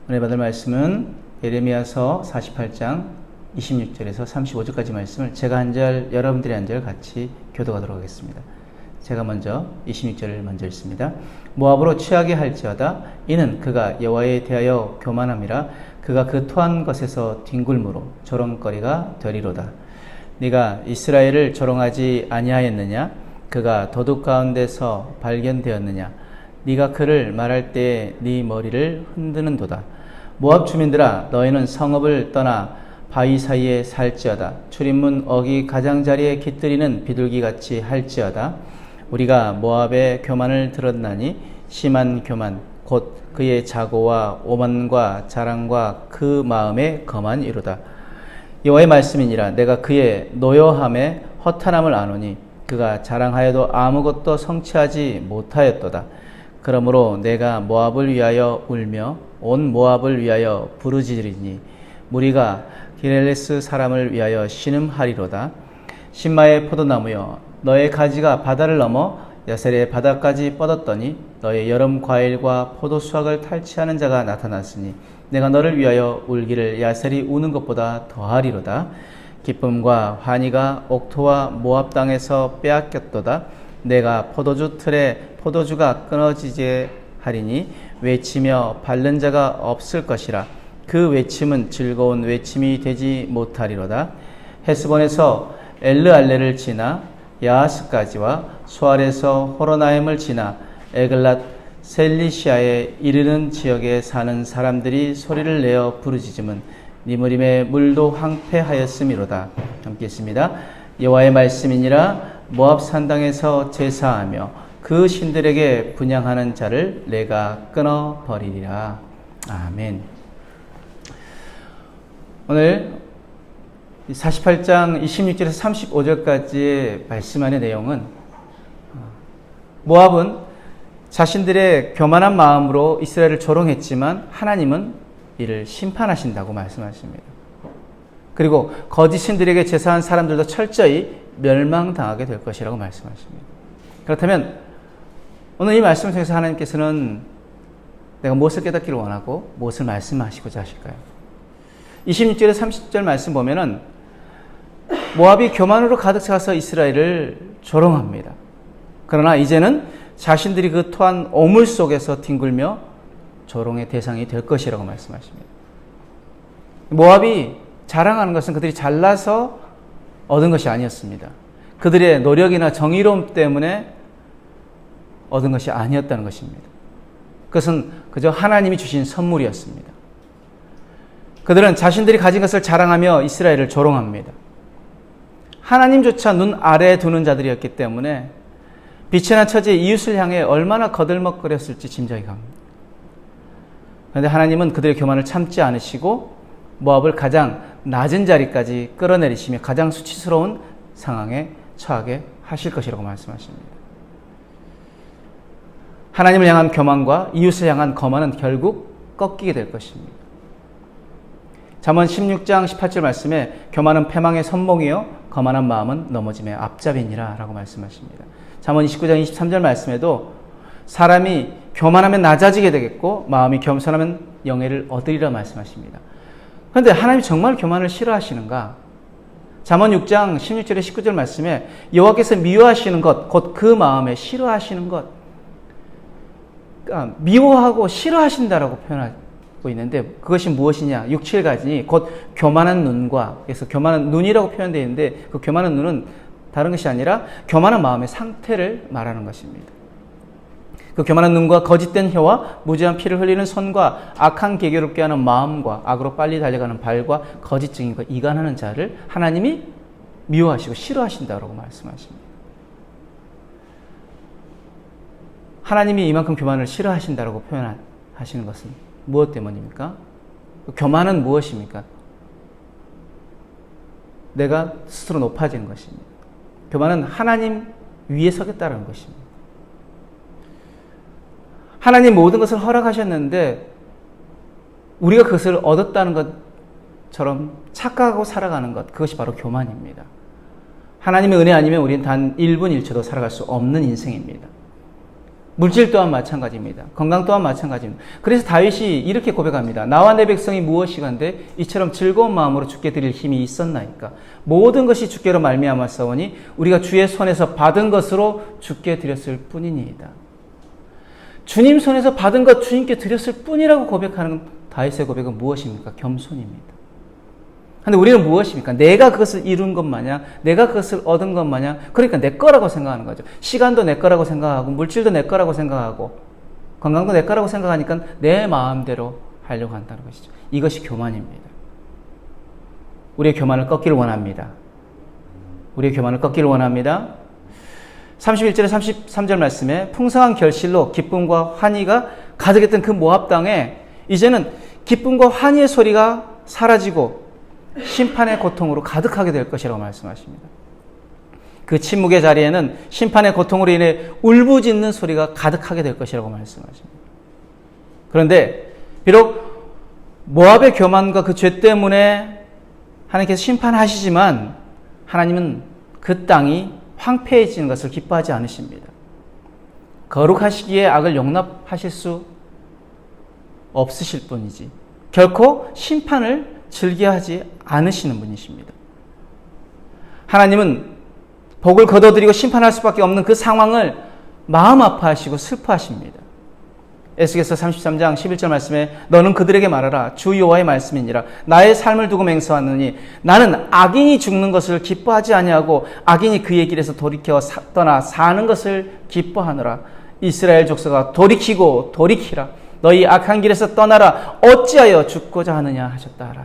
오늘 받을 말씀은 예레미야서 48장 26절에서 35절까지 말씀을 제가 한 절, 여러분들이 한 절 같이 교독하도록 하겠습니다. 제가 먼저 26절을 먼저 읽습니다. 모압으로 취하게 할지어다. 이는 그가 여호와에 대하여 교만함이라. 그가 그 토한 것에서 뒹굴므로 조롱거리가 되리로다. 네가 이스라엘을 조롱하지 아니하였느냐? 그가 도둑 가운데서 발견되었느냐? 네가 그를 말할 때에 네 머리를 흔드는도다. 모압 주민들아, 너희는 성읍을 떠나 바위 사이에 살지어다. 출입문 어기 가장자리에 깃들이는 비둘기같이 할지어다. 우리가 모압의 교만을 들었나니 심한 교만 곧 그의 자고와 오만과 자랑과 그 마음의 거만이로다. 여호와의 말씀이니라. 내가 그의 노여함에 허탄함을 아노니 그가 자랑하여도 아무것도 성취하지 못하였도다. 그러므로 내가 모압을 위하여 울며 온 모압을 위하여 부르짖으리니 무리가 기렐레스 사람을 위하여 신음하리로다. 신마의 포도나무여, 너의 가지가 바다를 넘어 야셀의 바다까지 뻗었더니 너의 여름 과일과 포도 수확을 탈취하는 자가 나타났으니 내가 너를 위하여 울기를 야셀이 우는 것보다 더하리로다. 기쁨과 환희가 옥토와 모압 땅에서 빼앗겼도다. 내가 포도주 틀에 포도주가 끊어지게 하리니 외치며 밟는 자가 없을 것이라. 그 외침은 즐거운 외침이 되지 못하리로다. 헤스본에서 엘르알레를 지나 야하스까지와 수알에서 호로나임을 지나 에글랏 셀리시아에 이르는 지역에 사는 사람들이 소리를 내어 부르짖음은 니무림의 물도 황폐하였음이로다. 함께 있습니다. 여호와의 말씀이니라. 모압 산당에서 제사하며 그 신들에게 분향하는 자를 내가 끊어버리리라. 아멘. 오늘 48장 26절에서 35절까지의 말씀 안의 내용은 모압은 자신들의 교만한 마음으로 이스라엘을 조롱했지만 하나님은 이를 심판하신다고 말씀하십니다. 그리고 거짓 신들에게 제사한 사람들도 철저히 멸망당하게 될 것이라고 말씀하십니다. 그렇다면 오늘 이 말씀을 통해서 하나님께서는 내가 무엇을 깨닫기를 원하고 무엇을 말씀하시고자 하실까요? 26절에 30절 말씀 보면은 모압이 교만으로 가득 차서 이스라엘을 조롱합니다. 그러나 이제는 자신들이 그 토한 오물 속에서 뒹굴며 조롱의 대상이 될 것이라고 말씀하십니다. 모압이 자랑하는 것은 그들이 잘나서 얻은 것이 아니었습니다. 그들의 노력이나 정의로움 때문에 얻은 것이 아니었다는 것입니다. 그것은 그저 하나님이 주신 선물이었습니다. 그들은 자신들이 가진 것을 자랑하며 이스라엘을 조롱합니다. 하나님조차 눈 아래에 두는 자들이었기 때문에 빛의 난 처지의 이웃을 향해 얼마나 거들먹거렸을지 짐작이 갑니다. 그런데 하나님은 그들의 교만을 참지 않으시고 모압을 가장 낮은 자리까지 끌어내리시며 가장 수치스러운 상황에 처하게 하실 것이라고 말씀하십니다. 하나님을 향한 교만과 이웃을 향한 거만은 결국 꺾이게 될 것입니다. 잠언 16장 18절 말씀에 교만은 패망의 선봉이요 거만한 마음은 넘어짐의 앞잡이니라 라고 말씀하십니다. 잠언 29장 23절 말씀에도 사람이 교만하면 낮아지게 되겠고 마음이 겸손하면 영예를 얻으리라 말씀하십니다. 그런데 하나님이 정말 교만을 싫어하시는가? 잠언 6장 16절에 19절 말씀에 여호와께서 미워하시는 것, 곧 그 마음에 싫어하시는 것, 그러니까 미워하고 싫어하신다라고 표현하고 있는데 그것이 무엇이냐? 6, 7가지 곧 교만한 눈과, 그래서 교만한 눈이라고 표현되어 있는데 그 교만한 눈은 다른 것이 아니라 교만한 마음의 상태를 말하는 것입니다. 그 교만한 눈과 거짓된 혀와 무지한 피를 흘리는 손과 악한 계교롭게 하는 마음과 악으로 빨리 달려가는 발과 거짓 증인과 이간하는 자를 하나님이 미워하시고 싫어하신다고 말씀하십니다. 하나님이 이만큼 교만을 싫어하신다고 표현하시는 것은 무엇 때문입니까? 교만은 무엇입니까? 내가 스스로 높아지는 것입니다. 교만은 하나님 위에 서겠다는 것입니다. 하나님 모든 것을 허락하셨는데 우리가 그것을 얻었다는 것처럼 착각하고 살아가는 것, 그것이 바로 교만입니다. 하나님의 은혜 아니면 우리는 단 1분 1초도 살아갈 수 없는 인생입니다. 물질 또한 마찬가지입니다. 건강 또한 마찬가지입니다. 그래서 다윗이 이렇게 고백합니다. 나와 내 백성이 무엇이간데 이처럼 즐거운 마음으로 주께 드릴 힘이 있었나이까. 모든 것이 주께로 말미암았사오니 우리가 주의 손에서 받은 것으로 주께 드렸을 뿐이니이다. 주님 손에서 받은 것 주님께 드렸을 뿐이라고 고백하는 다윗의 고백은 무엇입니까? 겸손입니다. 근데 우리는 무엇입니까? 내가 그것을 이룬 것 마냥, 내가 그것을 얻은 것 마냥, 그러니까 내 거라고 생각하는 거죠. 시간도 내 거라고 생각하고, 물질도 내 거라고 생각하고, 건강도 내 거라고 생각하니까 내 마음대로 하려고 한다는 것이죠. 이것이 교만입니다. 우리의 교만을 꺾기를 원합니다. 우리의 교만을 꺾기를 원합니다. 31절에 33절 말씀에 풍성한 결실로 기쁨과 환희가 가득했던 그 모압 땅에 이제는 기쁨과 환희의 소리가 사라지고 심판의 고통으로 가득하게 될 것이라고 말씀하십니다. 그 침묵의 자리에는 심판의 고통으로 인해 울부짖는 소리가 가득하게 될 것이라고 말씀하십니다. 그런데 비록 모압의 교만과 그 죄 때문에 하나님께서 심판하시지만 하나님은 그 땅이 황폐해지는 것을 기뻐하지 않으십니다. 거룩하시기에 악을 용납하실 수 없으실 뿐이지 결코 심판을 즐겨하지 않으시는 분이십니다. 하나님은 복을 거둬들이고 심판할 수밖에 없는 그 상황을 마음 아파하시고 슬퍼하십니다. 에스겔서 33장 11절 말씀에 너는 그들에게 말하라. 주 여호와의 말씀이니라. 나의 삶을 두고 맹세하느니 나는 악인이 죽는 것을 기뻐하지 아니하고 악인이 그의 길에서 돌이켜 떠나 사는 것을 기뻐하노라. 이스라엘 족속아 돌이키고 돌이키라. 너희 악한 길에서 떠나라. 어찌하여 죽고자 하느냐 하셨다 하라.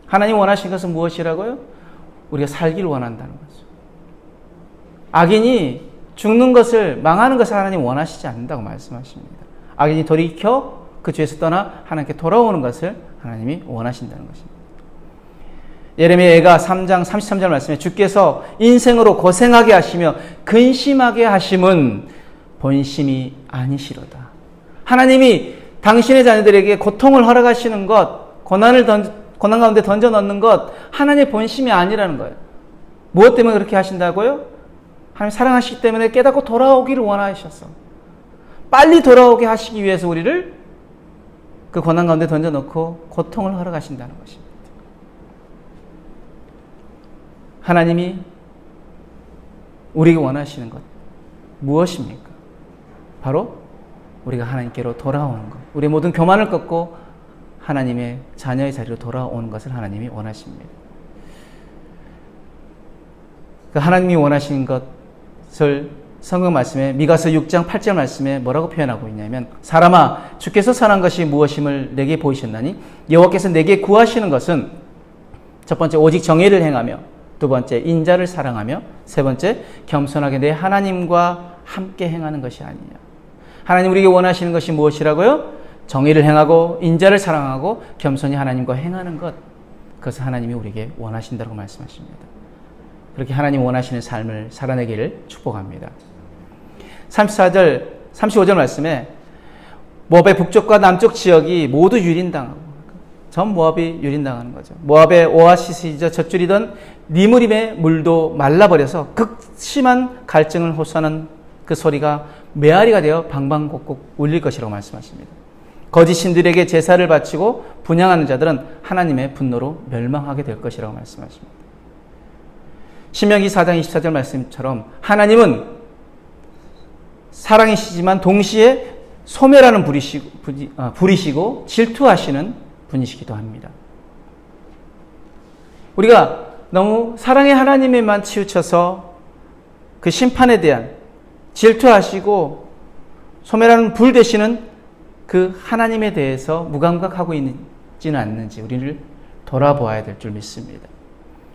하나님 원하신 것은 무엇이라고요? 우리가 살기를 원한다는 거죠. 악인이 죽는 것을 망하는 것을 하나님 원하시지 않는다고 말씀하십니다. 악인이 돌이켜 그 죄에서 떠나 하나님께 돌아오는 것을 하나님이 원하신다는 것입니다. 예레미야가 3장 33절 말씀에 주께서 인생으로 고생하게 하시며 근심하게 하심은 본심이 아니시로다. 하나님이 당신의 자녀들에게 고통을 허락하시는 것, 고난 가운데 던져 넣는 것 하나님의 본심이 아니라는 거예요. 무엇 때문에 그렇게 하신다고요? 하나님 사랑하시기 때문에 깨닫고 돌아오기를 원하셨어. 빨리 돌아오게 하시기 위해서 우리를 그 고난 가운데 던져놓고 고통을 허락하신다는 것입니다. 하나님이 우리가 원하시는 것 무엇입니까? 바로 우리가 하나님께로 돌아오는 것. 우리의 모든 교만을 꺾고 하나님의 자녀의 자리로 돌아오는 것을 하나님이 원하십니다. 그 하나님이 원하시는 것을 성경 말씀에 미가서 6장 8절 말씀에 뭐라고 표현하고 있냐면 사람아 주께서 선한 것이 무엇임을 내게 보이셨나니 여호와께서 내게 구하시는 것은 첫 번째 오직 정의를 행하며 두 번째 인자를 사랑하며 세 번째 겸손하게 내 하나님과 함께 행하는 것이 아니냐. 하나님 우리에게 원하시는 것이 무엇이라고요? 정의를 행하고 인자를 사랑하고 겸손히 하나님과 행하는 것. 그것을 하나님이 우리에게 원하신다고 말씀하십니다. 그렇게 하나님 원하시는 삶을 살아내기를 축복합니다. 34절, 35절 말씀에 모압의 북쪽과 남쪽 지역이 모두 유린당하고 전 모압이 유린당하는 거죠. 모압의 오아시스이자 젖줄이던 니무림의 물도 말라버려서 극심한 갈증을 호소하는 그 소리가 메아리가 되어 방방곡곡 울릴 것이라고 말씀하십니다. 거짓 신들에게 제사를 바치고 분향하는 자들은 하나님의 분노로 멸망하게 될 것이라고 말씀하십니다. 신명기 4장 24절 말씀처럼 하나님은 사랑이시지만 동시에 소멸하는 불이시고 질투하시는 분이시기도 합니다. 우리가 너무 사랑의 하나님에만 치우쳐서 그 심판에 대한 질투하시고 소멸하는 불 되시는 그 하나님에 대해서 무감각하고 있지는 않는지 우리를 돌아보아야 될 줄 믿습니다.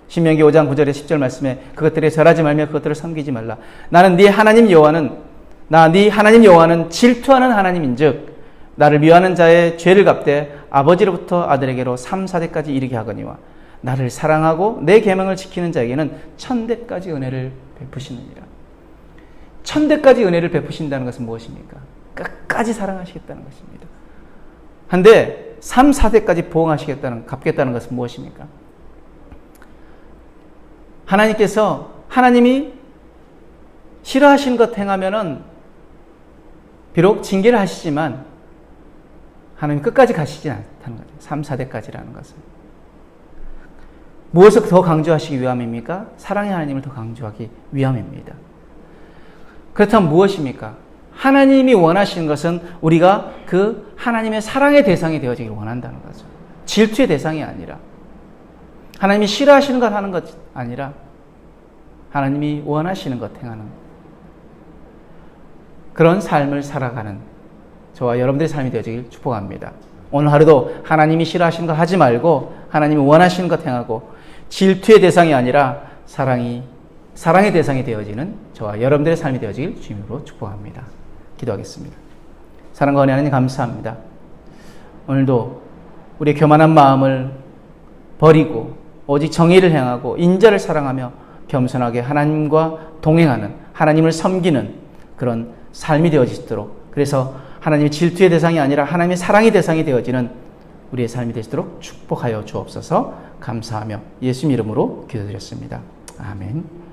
신명기 5장 9절에 10절 말씀에 그것들에 절하지 말며 그것들을 섬기지 말라. 나는 네 하나님 여호와는 질투하는 하나님인즉 나를 미워하는 자의 죄를 갚되 아버지로부터 아들에게로 3, 4대까지 이르게 하거니와 나를 사랑하고 내 계명을 지키는 자에게는 1000대까지 은혜를 베푸시느니라. 1000대까지 은혜를 베푸신다는 것은 무엇입니까? 끝까지 사랑하시겠다는 것입니다. 한데 3, 4대까지 갚겠다는 것은 무엇입니까? 하나님께서 하나님이 싫어하시는 것 행하면은 비록 징계를 하시지만 하나님 끝까지 가시지 않다는 거죠. 3, 4대까지라는 것은. 무엇을 더 강조하시기 위함입니까? 사랑의 하나님을 더 강조하기 위함입니다. 그렇다면 무엇입니까? 하나님이 원하시는 것은 우리가 그 하나님의 사랑의 대상이 되어지기를 원한다는 거죠. 질투의 대상이 아니라, 하나님이 싫어하시는 것 하는 것 아니라 하나님이 원하시는 것 행하는 그런 삶을 살아가는 저와 여러분들의 삶이 되어지길 축복합니다. 오늘 하루도 하나님이 싫어하시는 것 하지 말고 하나님이 원하시는 것 행하고 질투의 대상이 아니라 사랑의 대상이 되어지는 저와 여러분들의 삶이 되어지길 주님으로 축복합니다. 기도하겠습니다. 사랑과 은혜 하나님 감사합니다. 오늘도 우리의 교만한 마음을 버리고 오직 정의를 행하고 인자를 사랑하며 겸손하게 하나님과 동행하는, 하나님을 섬기는 그런 삶이 되어지도록, 그래서 하나님의 질투의 대상이 아니라 하나님의 사랑의 대상이 되어지는 우리의 삶이 되시도록 축복하여 주옵소서. 감사하며 예수님 이름으로 기도드렸습니다. 아멘.